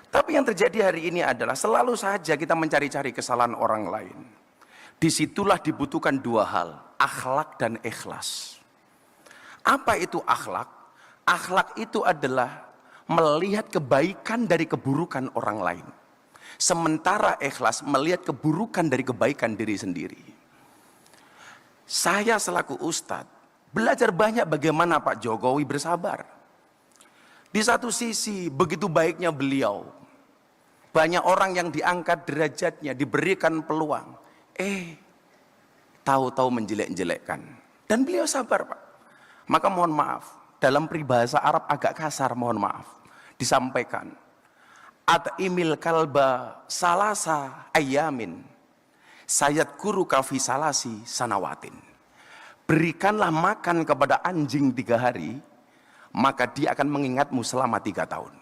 Tapi yang terjadi hari ini adalah selalu saja kita mencari-cari kesalahan orang lain. Disitulah dibutuhkan dua hal, akhlak dan ikhlas. Apa itu akhlak? Akhlak itu adalah melihat kebaikan dari keburukan orang lain. Sementara ikhlas melihat keburukan dari kebaikan diri sendiri. Saya selaku ustadz belajar banyak bagaimana Pak Jokowi bersabar. Di satu sisi begitu baiknya beliau, banyak orang yang diangkat derajatnya, diberikan peluang, tahu-tahu menjelek-jelekkan. Dan beliau sabar Pak. Maka mohon maaf, dalam peribahasa Arab agak kasar, mohon maaf, disampaikan. At'imil kalba salasa ayamin, sayadkuru kafi salasi sanawatin. Berikanlah makan kepada anjing 3 hari, maka dia akan mengingatmu selama 3 tahun.